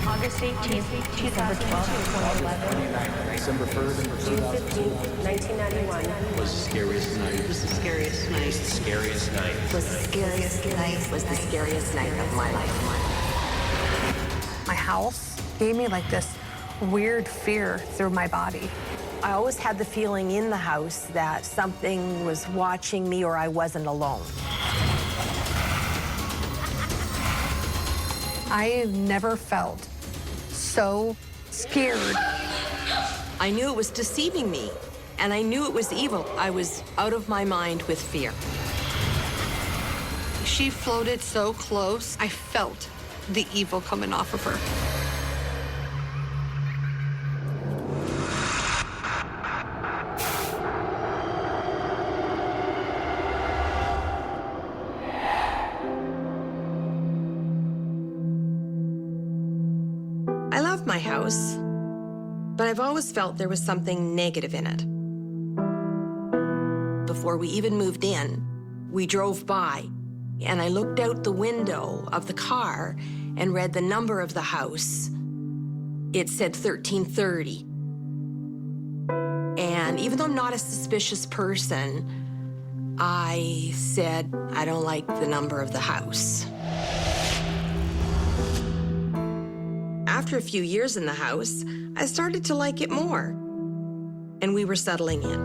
August 18th, 2012, 2011. December 1st, June 15th, 1991. was the scariest night. Was the scariest night. Was the scariest night. Was the scariest night. Was the scariest night of my life. My house gave me like this weird fear through my body. I always had the feeling in the house that something was watching me or I wasn't alone. I never felt so scared. I knew it was deceiving me, and I knew it was evil. I was out of my mind with fear. She floated so close, I felt the evil coming off of her. I love my house, but I've always felt there was something negative in it. Before we even moved in, we drove by, and I looked out the window of the car and read the number of the house. It said 1330. And even though I'm not a suspicious person, I said, I don't like the number of the house. After a few years in the house, I started to like it more, and we were settling in.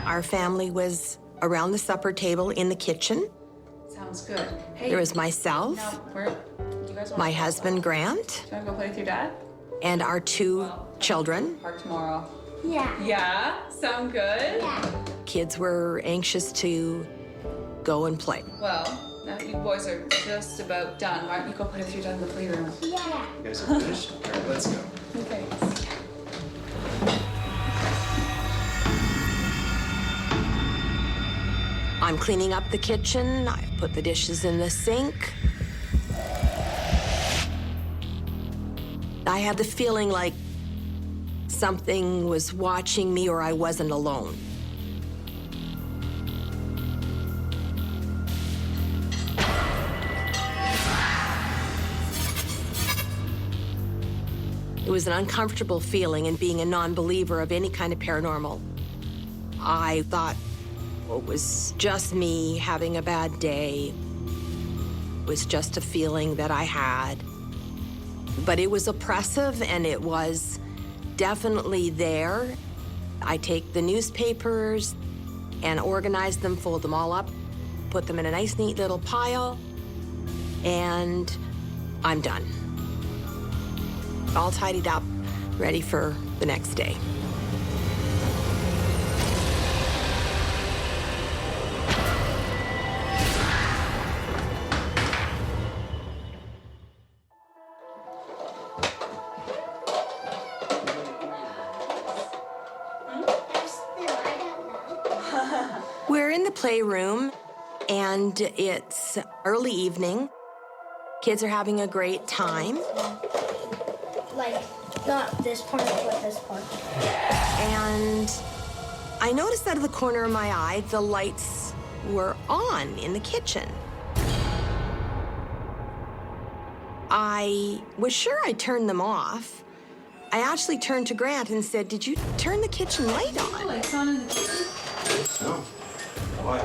Our family was around the supper table in the kitchen. Sounds good. Hey, There was myself, you guys want my to husband, Grant, go play with your dad? and our two children. Park tomorrow. Yeah. Yeah? Sound good? Yeah. Kids were anxious to go and play. Well, now that you boys are just about done, why don't you go play with your dad in the playroom? Yeah. You guys are finished? All right, let's go. Okay. I'm cleaning up the kitchen. I put the dishes in the sink. I had the feeling like something was watching me or I wasn't alone. It was an uncomfortable feeling, and being a non-believer of any kind of paranormal, I thought it was just me having a bad day. It was just a feeling that I had. But it was oppressive, and it was definitely there. I take the newspapers and organize them, fold them all up, put them in a nice, neat little pile, and I'm done. All tidied up, ready for the next day. We're in the playroom, and it's early evening. Kids are having a great time. Like, not this part, but this part. And I noticed out of the corner of my eye, the lights were on in the kitchen. I was sure I turned them off. I actually turned to Grant and said, "Did you turn the kitchen light on?" Lights on in the kitchen? No. Why?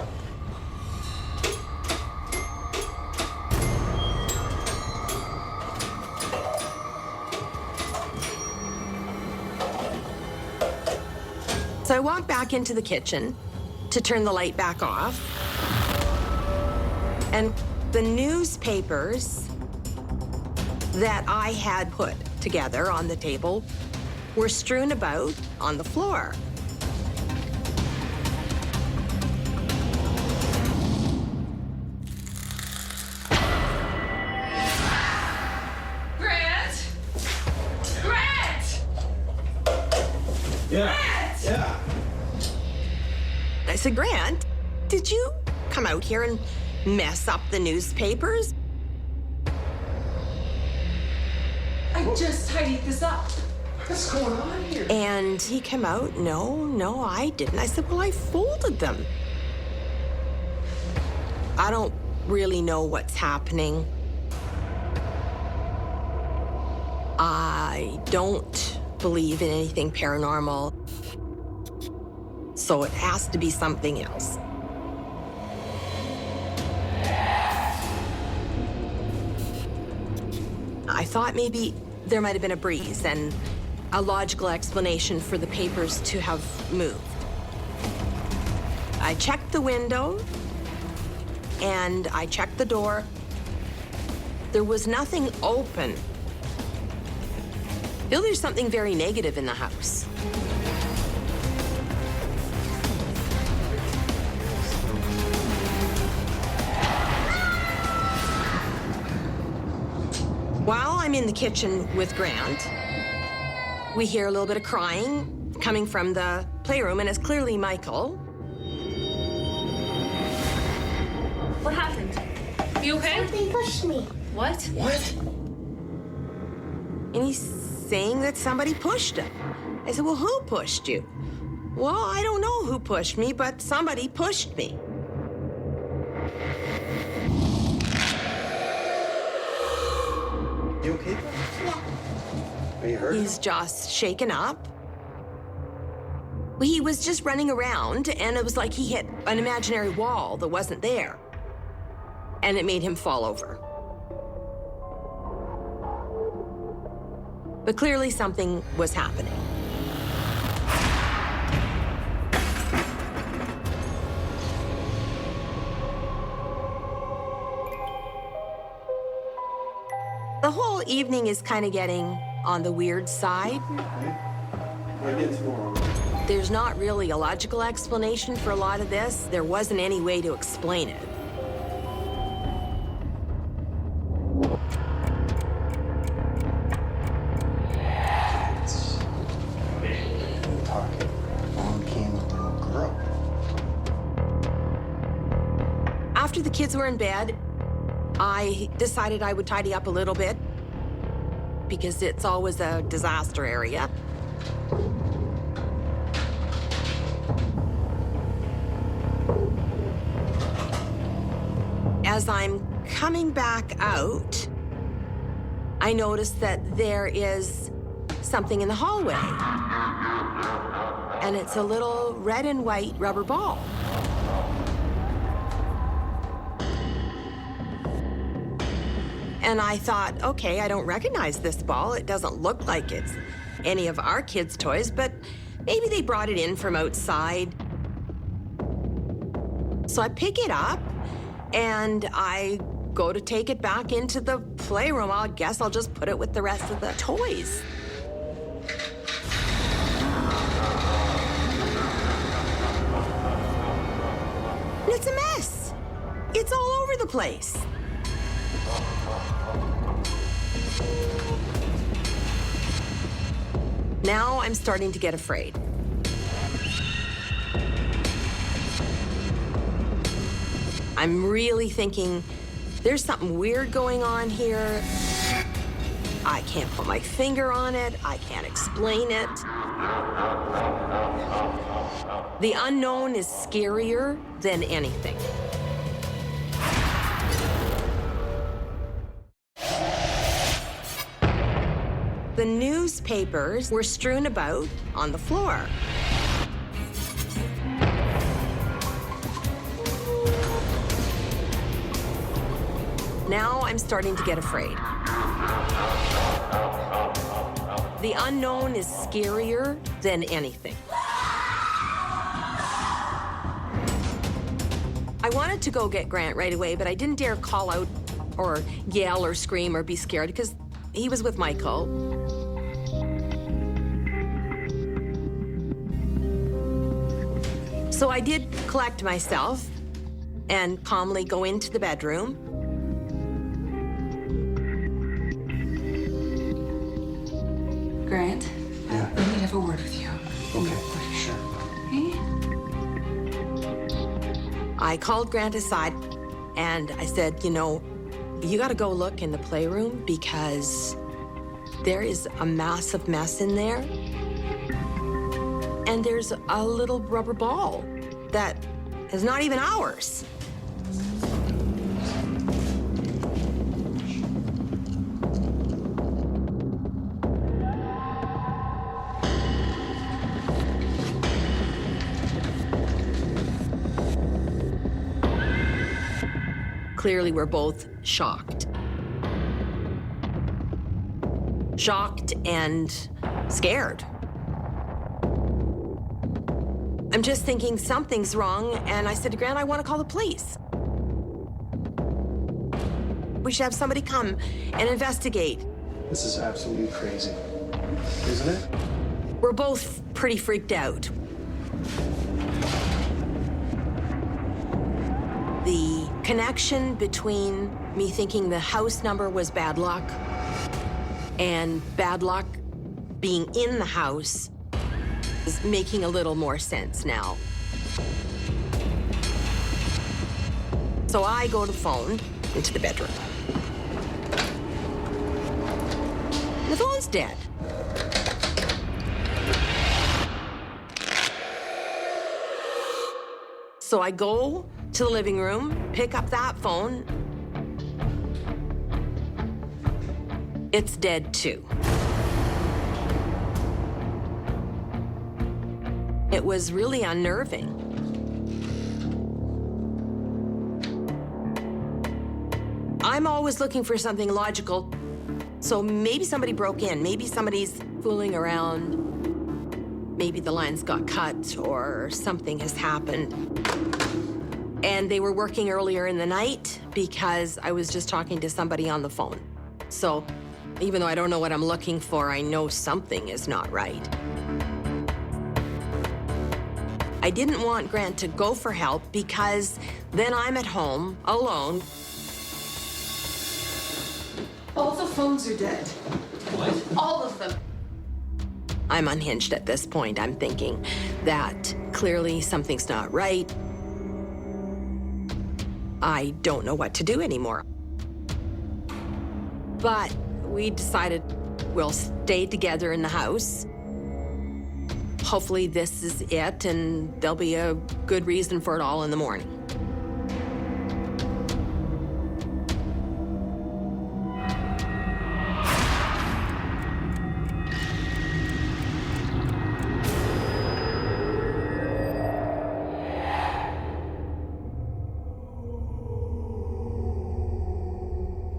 So I walked back into the kitchen to turn the light back off. And the newspapers that I had put together on the table were strewn about on the floor. Grant! Grant! Yeah. Yeah. I said, "Grant, did you come out here and mess up the newspapers?" I just tidied this up. What's going on here? And he came out, "No, I didn't." I said, "Well, I folded them." I don't really know what's happening. I don't believe in anything paranormal, so it has to be something else. I thought maybe there might have been a breeze and a logical explanation for the papers to have moved. I checked the window and I checked the door. There was nothing open. I feel there's something very negative in the house. While I'm in the kitchen with Grant, we hear a little bit of crying coming from the playroom, and it's clearly Michael. What happened? You okay? Something pushed me. What? What? And he's saying that somebody pushed him. I said, well, who pushed you? Well, I don't know who pushed me, but somebody pushed me. You okay? Yeah. Are you hurt? He's just shaken up. He was just running around, and it was like he hit an imaginary wall that wasn't there. And it made him fall over. But clearly something was happening. The whole evening is kind of getting on the weird side. Maybe tomorrow. There's not really a logical explanation for a lot of this. There wasn't any way to explain it. Mom came with the little girl. After the kids were in bed, I decided I would tidy up a little bit because it's always a disaster area. As I'm coming back out, I noticed that there is something in the hallway. And it's a little red and white rubber ball. And I thought, okay, I don't recognize this ball. It doesn't look like it's any of our kids' toys, but maybe they brought it in from outside. So I pick it up and I go to take it back into the playroom. I guess I'll just put it with the rest of the toys. And it's a mess. It's all over the place. Now I'm starting to get afraid. I'm really thinking there's something weird going on here. I can't put my finger on it. I can't explain it. The unknown is scarier than anything. The newspapers were strewn about on the floor. Now I'm starting to get afraid. The unknown is scarier than anything. I wanted to go get Grant right away, but I didn't dare call out or yell or scream or be scared because he was with Michael. So I did collect myself and calmly go into the bedroom. Grant, Yeah. I need to have a word with you. Okay, sure. Okay? I called Grant aside and I said, you know, you gotta go look in the playroom because there is a massive mess in there. And there's a little rubber ball that is not even ours. clearly were both shocked. Shocked and scared. I'm just thinking something's wrong, and I said to Grant, I want to call the police. We should have somebody come and investigate. This is absolutely crazy, isn't it? We're both pretty freaked out. The connection between me thinking the house number was bad luck and bad luck being in the house is making a little more sense now. So I go to the phone into the bedroom. The phone's dead. So I go to the living room, pick up that phone. It's dead too. It was really unnerving. I'm always looking for something logical. So maybe somebody broke in, maybe somebody's fooling around, maybe the lines got cut or something has happened. And they were working earlier in the night because I was just talking to somebody on the phone. So even though I don't know what I'm looking for, I know something is not right. I didn't want Grant to go for help because then I'm at home alone. All the phones are dead. What? All of them. I'm unhinged at this point. I'm thinking that clearly something's not right. I don't know what to do anymore. But we decided we'll stay together in the house. Hopefully this is it, and there'll be a good reason for it all in the morning.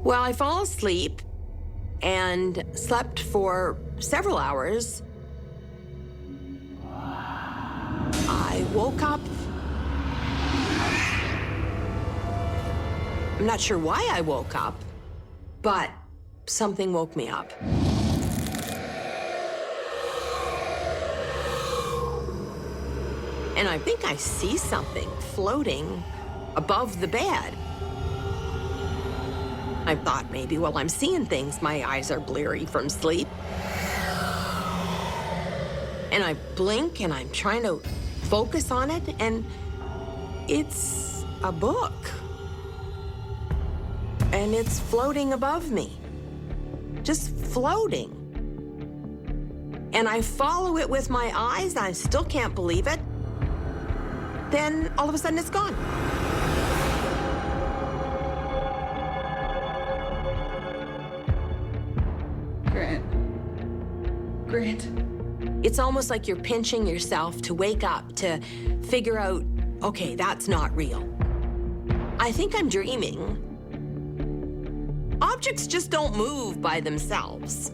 Well, I fall asleep and slept for several hours. I woke up. I'm not sure why I woke up, but something woke me up. And I think I see something floating above the bed. I thought maybe while I'm seeing things, my eyes are bleary from sleep. And I blink and I'm trying to focus on it, and it's a book. And it's floating above me, just floating. And I follow it with my eyes, and I still can't believe it. Then all of a sudden it's gone. Grant. It's almost like you're pinching yourself to wake up, to figure out, okay, that's not real. I think I'm dreaming. Objects just don't move by themselves.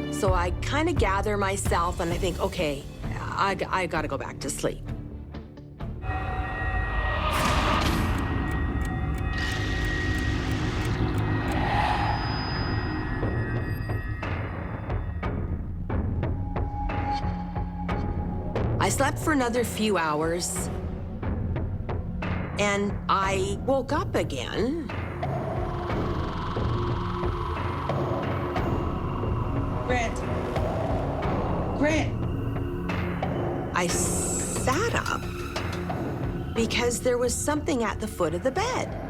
So I kind of gather myself and I think, okay, I gotta go back to sleep. I slept for another few hours, and I woke up again. Grant. Grant. I sat up because there was something at the foot of the bed.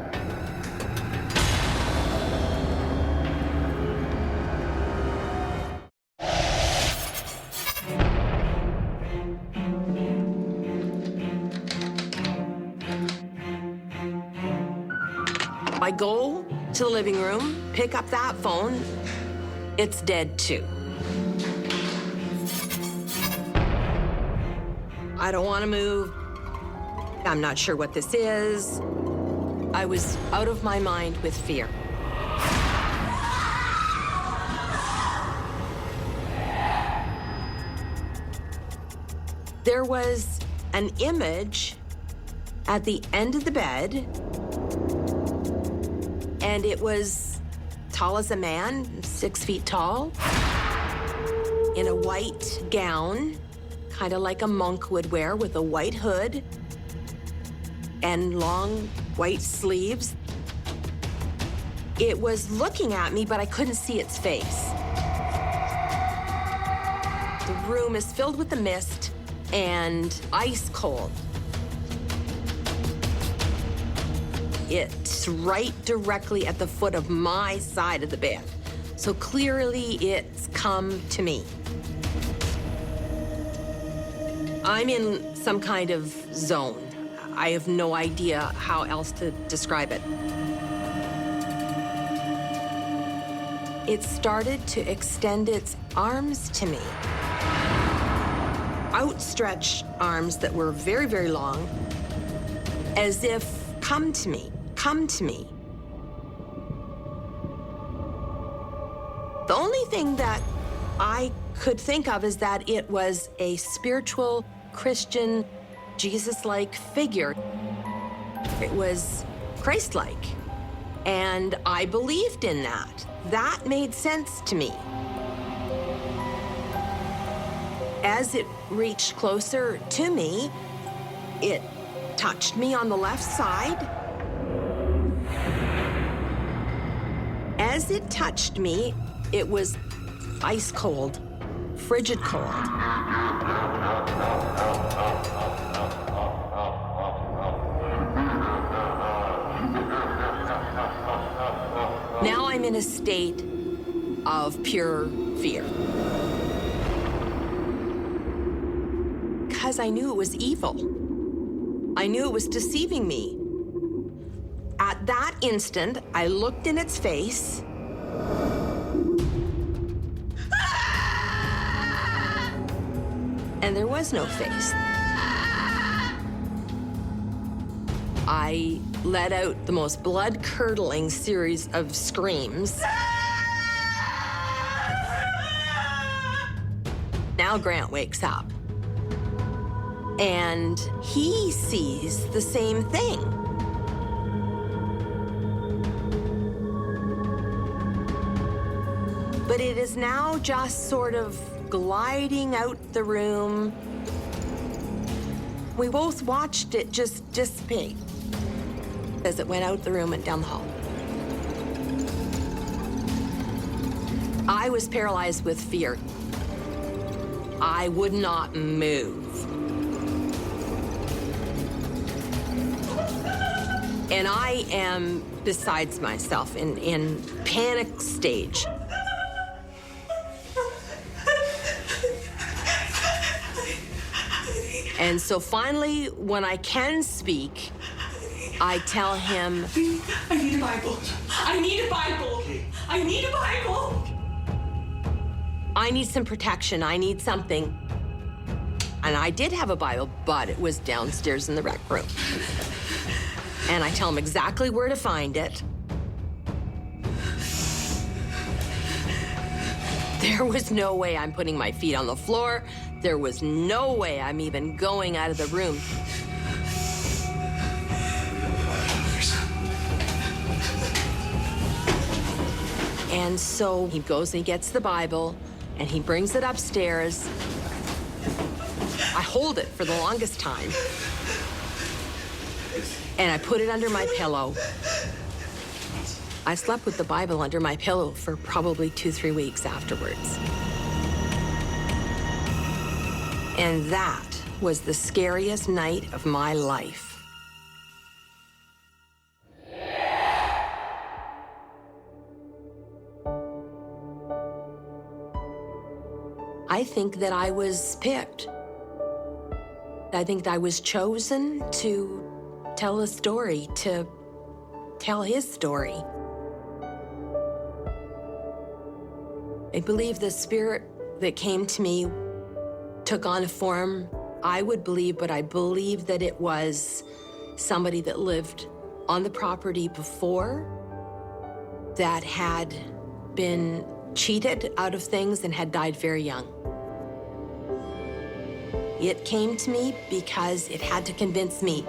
I go to the living room, pick up that phone. It's dead too. I don't want to move. I'm not sure what this is. I was out of my mind with fear. There was an image at the end of the bed, and it was tall as a man, 6 feet tall, in a white gown, kind of like a monk would wear, with a white hood and long white sleeves. It was looking at me, but I couldn't see its face. The room is filled with the mist and ice cold. It's right directly at the foot of my side of the bed. So clearly it's come to me. I'm in some kind of zone. I have no idea how else to describe it. It started to extend its arms to me. Outstretched arms that were very, very long, as if, come to me, come to me. The only thing that I could think of is that it was a spiritual, Christian, Jesus-like figure. It was Christ-like, and I believed in that. That made sense to me. As it reached closer to me, it touched me on the left side. As it touched me, it was ice cold, frigid cold. Now I'm in a state of pure fear. Because I knew it was evil. I knew it was deceiving me. At that instant, I looked in its face. And there was no face. I let out the most blood-curdling series of screams. Now Grant wakes up. And he sees the same thing. But it is now just sort of gliding out the room. We both watched it just dissipate as it went out the room and down the hall. I was paralyzed with fear. I would not move. And I am besides myself in panic stage. And so finally, when I can speak, I tell him, I need a Bible. I need a Bible. I need a Bible. I need some protection. I need something. And I did have a Bible, but it was downstairs in the rec room. And I tell him exactly where to find it. There was no way I'm putting my feet on the floor. There was no way I'm even going out of the room. And so he goes and he gets the Bible, and he brings it upstairs. I hold it for the longest time. And I put it under my pillow. I slept with the Bible under my pillow for probably 2-3 weeks afterwards. And that was the scariest night of my life. I think that I was picked. I think I was chosen to tell a story, to tell his story. I believe the spirit that came to me took on a form I would believe, but I believe that it was somebody that lived on the property before that had been cheated out of things and had died very young. It came to me because it had to convince me.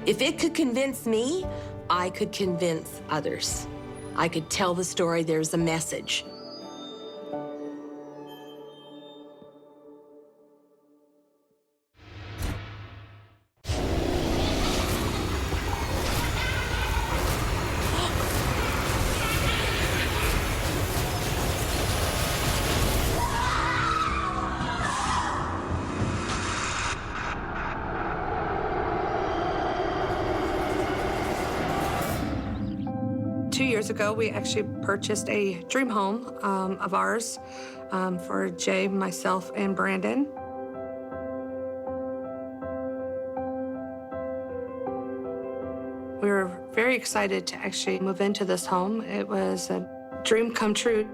If it could convince me, I could convince others. I could tell the story, there's a message. Two years ago, we actually purchased a dream home of ours for Jay, myself, and Brandon. We were very excited to actually move into this home. It was a dream come true.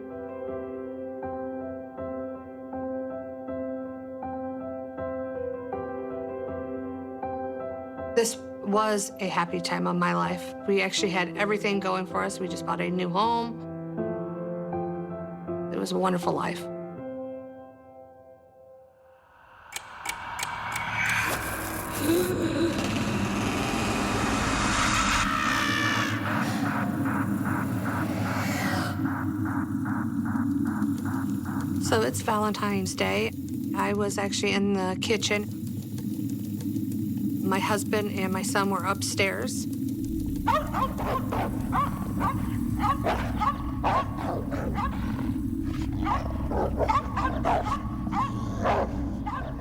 This was a happy time of my life. We actually had everything going for us. We just bought a new home. It was a wonderful life. So it's Valentine's Day. I was actually in the kitchen. My husband and my son were upstairs.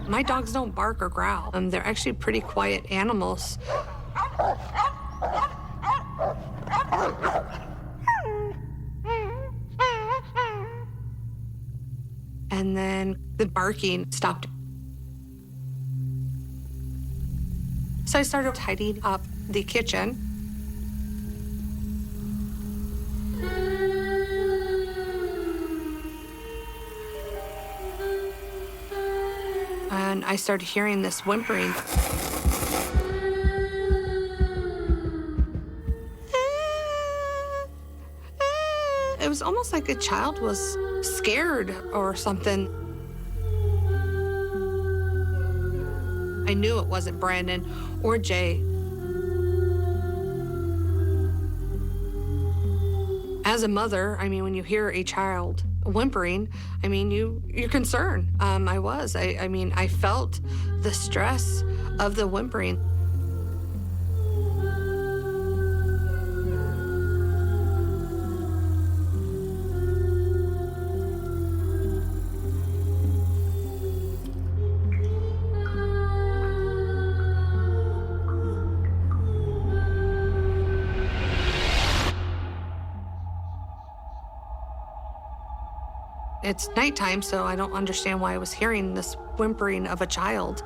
My dogs don't bark or growl. They're actually pretty quiet animals. And then the barking stopped. So I started tidying up the kitchen. And I started hearing this whimpering. It was almost like a child was scared or something. I knew it wasn't Brandon or Jay. As a mother, I mean, when you hear a child whimpering, I mean, you're concerned. I was. I mean, I felt the stress of the whimpering. It's nighttime, so I don't understand why I was hearing this whimpering of a child.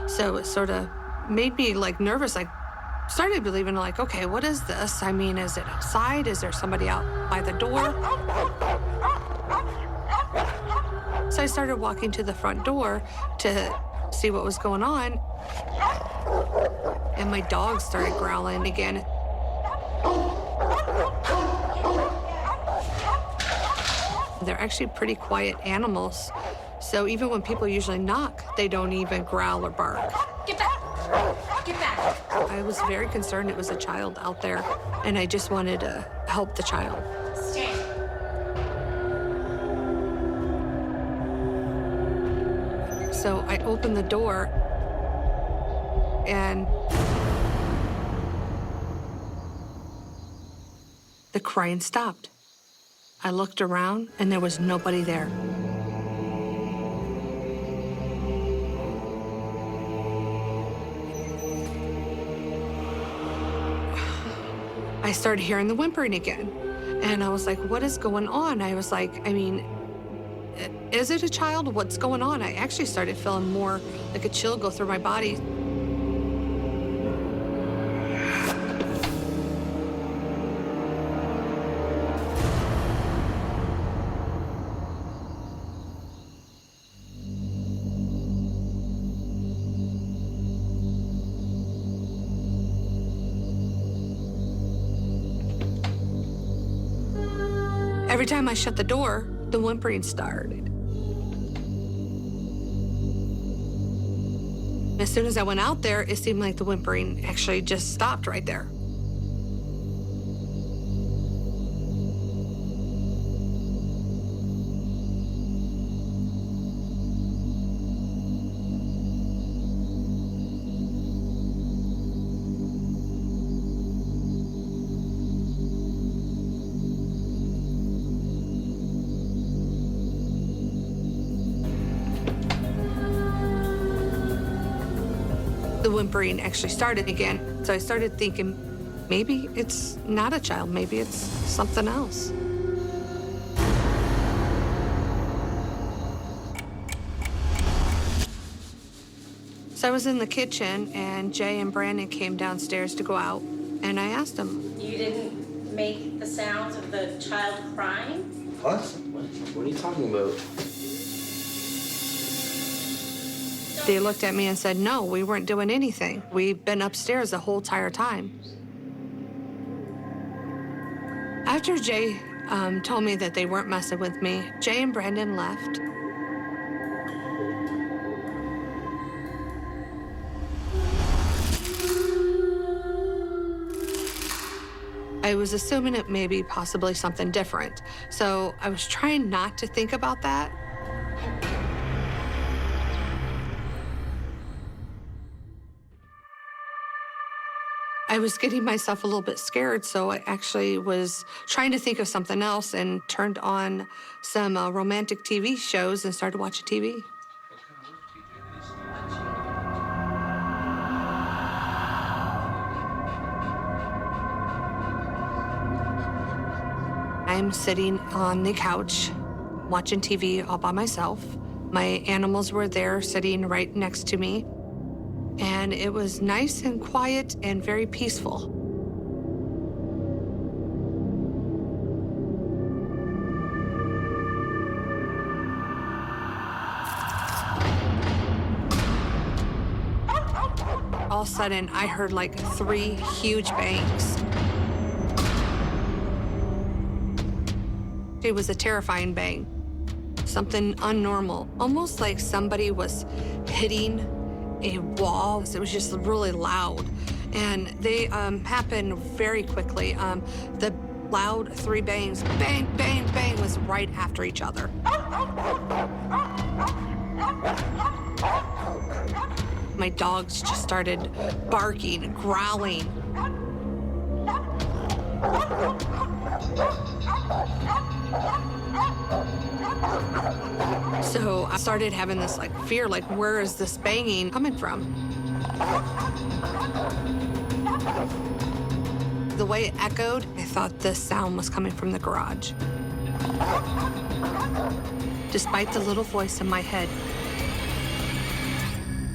So it sort of made me like nervous. I started believing like, okay, what is this? I mean, is it outside? Is there somebody out by the door? So I started walking to the front door to see what was going on. And my dog started growling again. They're actually pretty quiet animals. So even when people usually knock, they don't even growl or bark. Get back! Get back! I was very concerned it was a child out there, and I just wanted to help the child. Stay. So I opened the door, and the crying stopped. I looked around, and there was nobody there. I started hearing the whimpering again, and I was like, what is going on? I was like, I mean, is it a child? What's going on? I actually started feeling more like a chill go through my body. Every time I shut the door, the whimpering started. As soon as I went out there, it seemed like the whimpering actually just stopped right there. The whimpering actually started again. So I started thinking, maybe it's not a child, maybe it's something else. So I was in the kitchen and Jay and Brandon came downstairs to go out and I asked them. You didn't make the sounds of the child crying? What? What are you talking about? They looked at me and said, no, we weren't doing anything. We've been upstairs the whole entire time. After Jay told me that they weren't messing with me, Jay and Brandon left. I was assuming it may be possibly something different. So I was trying not to think about that. I was getting myself a little bit scared, so I actually was trying to think of something else and turned on some romantic TV shows and started watching TV. I'm sitting on the couch watching TV all by myself. My animals were there sitting right next to me. And it was nice and quiet and very peaceful. All of a sudden, I heard like 3 huge bangs. It was a terrifying bang, something unnormal, almost like somebody was hitting a wall. It was just really loud, and they happened very quickly. The loud 3 bangs, bang, bang, bang, was right after each other. My dogs just started barking and growling. So I started having this like fear, like where is this banging coming from? The way it echoed, I thought this sound was coming from the garage. Despite the little voice in my head,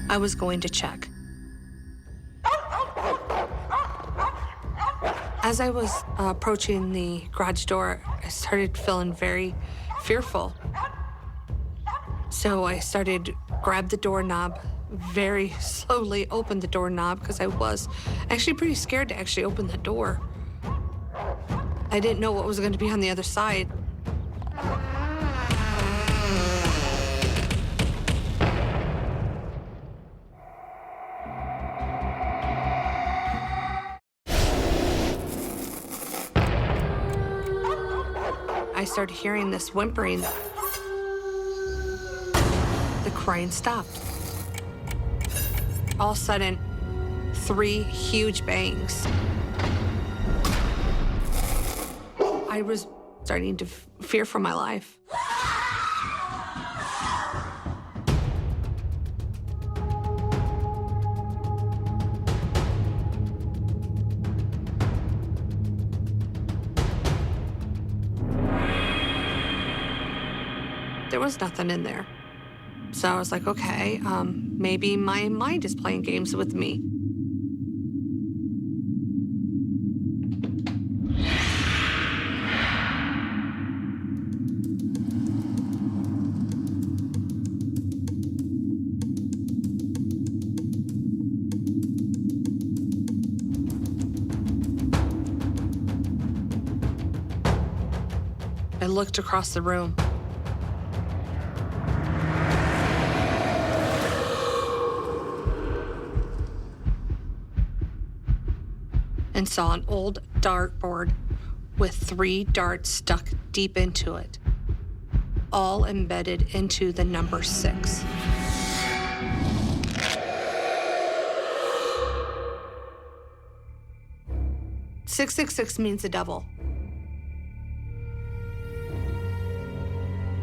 I was going to check. As I was approaching the garage door, I started feeling very fearful. So I started, grabbed the doorknob, very slowly opened the doorknob because I was actually pretty scared to actually open the door. I didn't know what was going to be on the other side. I started hearing this whimpering. The crying stopped. All of a sudden, 3 huge bangs. I was starting to fear for my life. There was nothing in there. So I was like, okay, maybe my mind is playing games with me. I looked across the room. And saw an old dartboard with 3 darts stuck deep into it, all embedded into the number 6. "666 means the devil.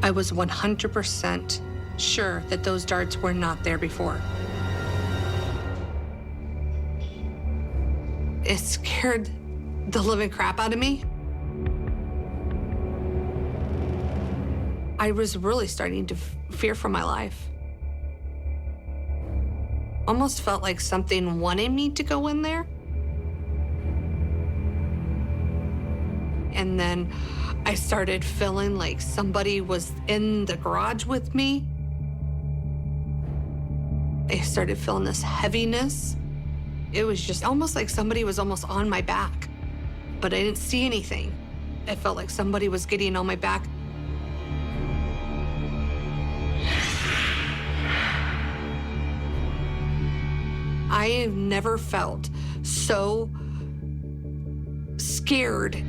I was 100% sure that those darts were not there before. It scared the living crap out of me. I was really starting to fear for my life. Almost felt like something wanted me to go in there. And then I started feeling like somebody was in the garage with me. I started feeling this heaviness. It was just almost like somebody was almost on my back, but I didn't see anything. It felt like somebody was getting on my back. I have never felt so scared.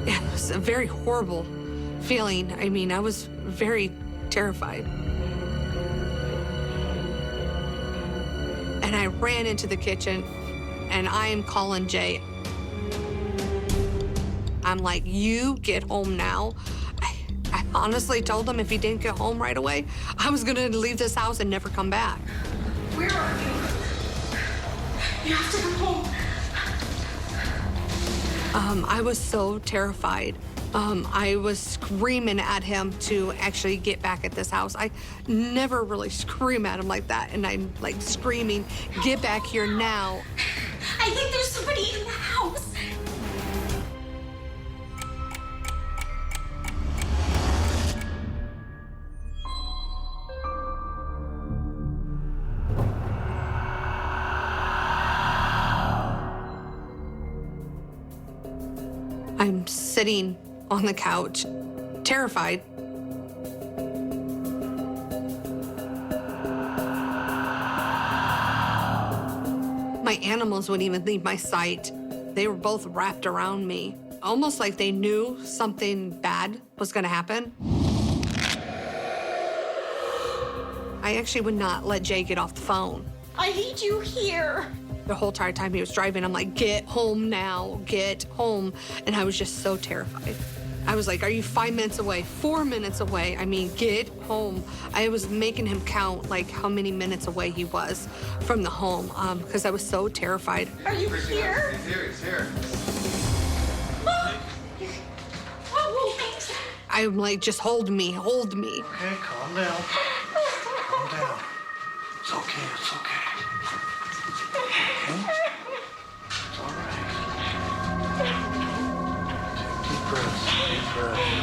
It was a very horrible feeling. I mean, I was very terrified. And I ran into the kitchen, and I am calling Jay. I'm like, you get home now. I honestly told him if he didn't get home right away, I was gonna leave this house and never come back. Where are you? You have to come home. I was so terrified. I was screaming at him to actually get back at this house. I never really scream at him like that, and I'm like screaming, get back here now. I think there's somebody in the house. I'm sitting on the couch, terrified. My animals wouldn't even leave my sight. They were both wrapped around me, almost like they knew something bad was gonna happen. I actually would not let Jay get off the phone. I need you here. The whole entire time he was driving, I'm like, get home now, get home. And I was just so terrified. I was like, are you 5 minutes away, 4 minutes away? I mean, get home. I was making him count like how many minutes away he was from the home because I was so terrified. Are you here? He's here. Oh, thanks. I'm like, just hold me, hold me. Okay, calm down. Calm down. It's okay, it's okay. Okay? It's all right. Take deep breaths, deep breaths.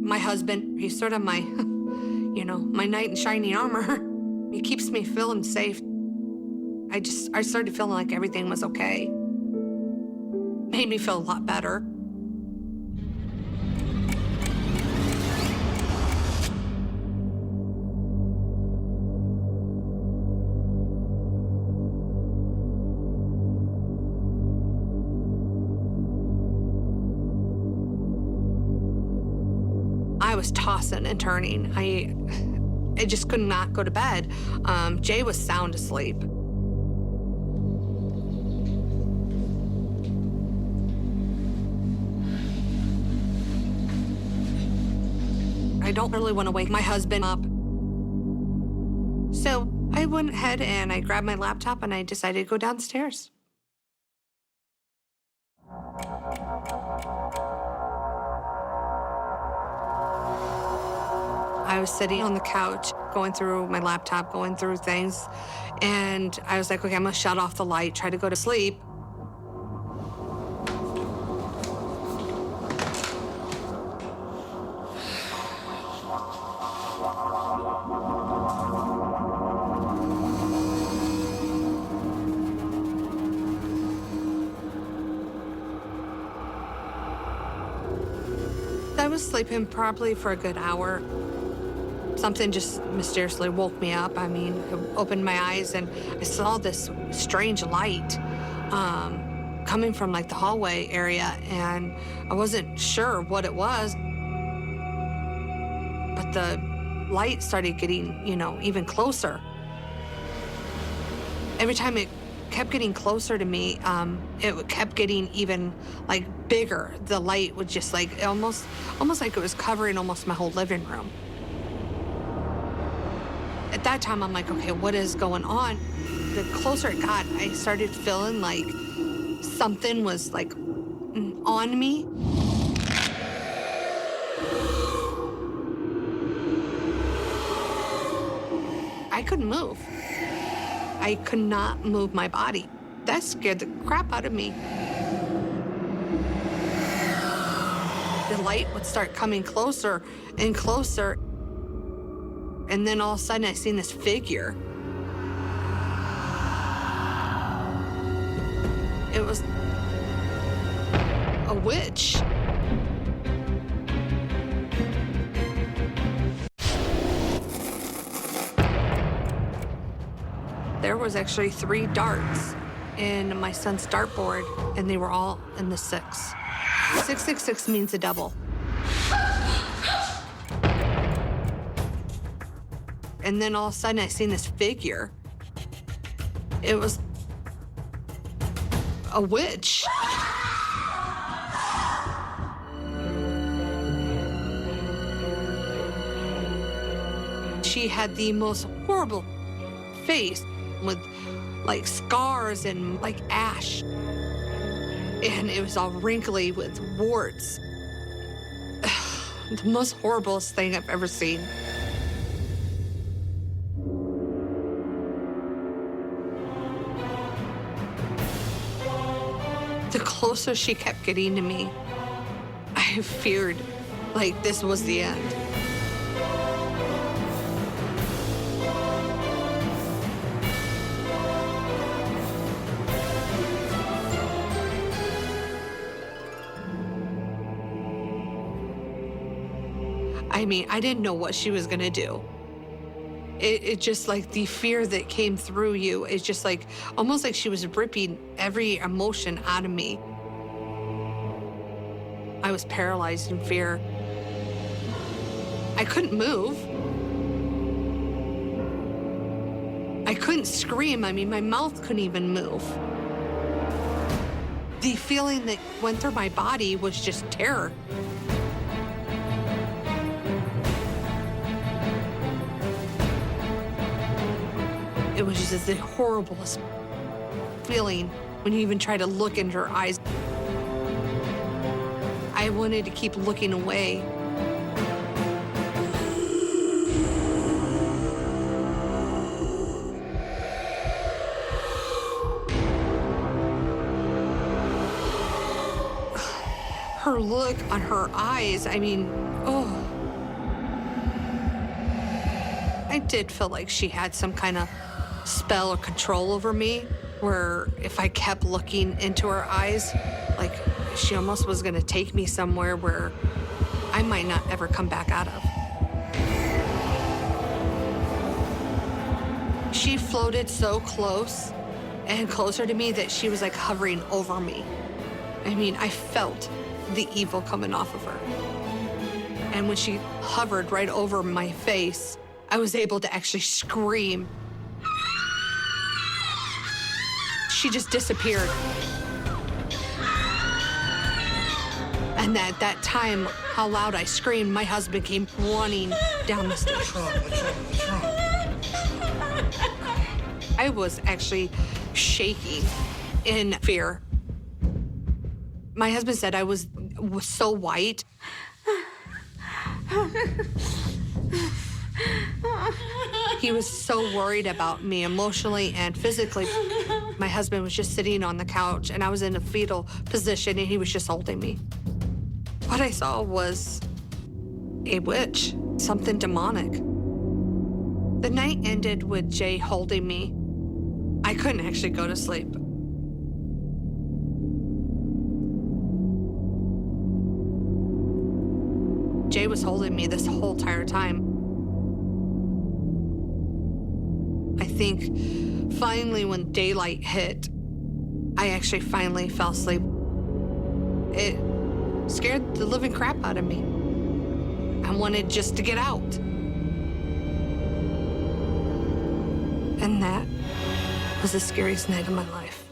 My husband, he's sort of my, my knight in shining armor. He keeps me feeling safe. I started feeling like everything was okay. Made me feel a lot better. I was tossing and turning. I just could not go to bed. Jay was sound asleep. I don't really want to wake my husband up. So I went ahead and I grabbed my laptop and I decided to go downstairs. I was sitting on the couch, going through my laptop, going through things, and I was like, okay, I'm gonna shut off the light, try to go to sleep. I was sleeping probably for a good hour. Something just mysteriously woke me up. I mean, it opened my eyes and I saw this strange light coming from like the hallway area, and I wasn't sure what it was. But the light started getting, even closer. Every time it kept getting closer to me, it kept getting even like bigger. The light would just like almost like it was covering almost my whole living room. At that time, I'm like, okay, what is going on? The closer it got, I started feeling like something was like on me. I couldn't move. I could not move my body. That scared the crap out of me. The light would start coming closer and closer. And then all of a sudden I seen this figure. It was a witch. There was actually 3 darts in my son's dartboard, and they were all in the 6. 666 means a double. And then all of a sudden I seen this figure. It was a witch. She had the most horrible face with like scars and like ash. And it was all wrinkly with warts. The most horriblest thing I've ever seen. The closer she kept getting to me, I feared like this was the end. I mean, I didn't know what she was gonna do. It just like the fear that came through you, it's just like, almost like she was ripping every emotion out of me. I was paralyzed in fear. I couldn't move. I couldn't scream. I mean, my mouth couldn't even move. The feeling that went through my body was just terror. It was just the horriblest feeling when you even try to look into her eyes. I wanted to keep looking away. Her look on her eyes, I mean, oh. I did feel like she had some kind of spell or control over me, where if I kept looking into her eyes, like she almost was gonna take me somewhere where I might not ever come back out of. She floated so close and closer to me that she was like hovering over me. I mean, I felt the evil coming off of her. And when she hovered right over my face, I was able to actually scream. She just disappeared. And at that time, how loud I screamed, my husband came running down the stairs. What's wrong? I was actually shaking in fear. My husband said I was so white. He was so worried about me emotionally and physically. My husband was just sitting on the couch, and I was in a fetal position, and he was just holding me. What I saw was a witch, something demonic. The night ended with Jay holding me. I couldn't actually go to sleep. Jay was holding me this whole entire time. I think finally when daylight hit, I actually finally fell asleep. It scared the living crap out of me. I wanted just to get out. And that was the scariest night of my life.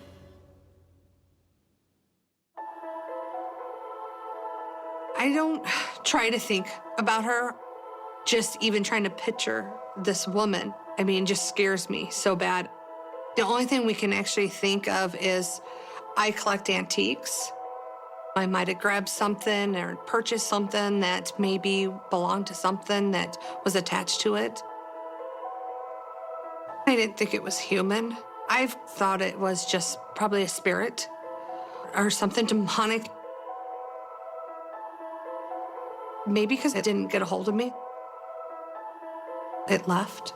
I don't try to think about her. Just even trying to picture this woman, I mean, just scares me so bad. The only thing we can actually think of is I collect antiques. I might have grabbed something or purchased something that maybe belonged to something that was attached to it. I didn't think it was human. I thought it was just probably a spirit or something demonic. Maybe because it didn't get a hold of me. It left.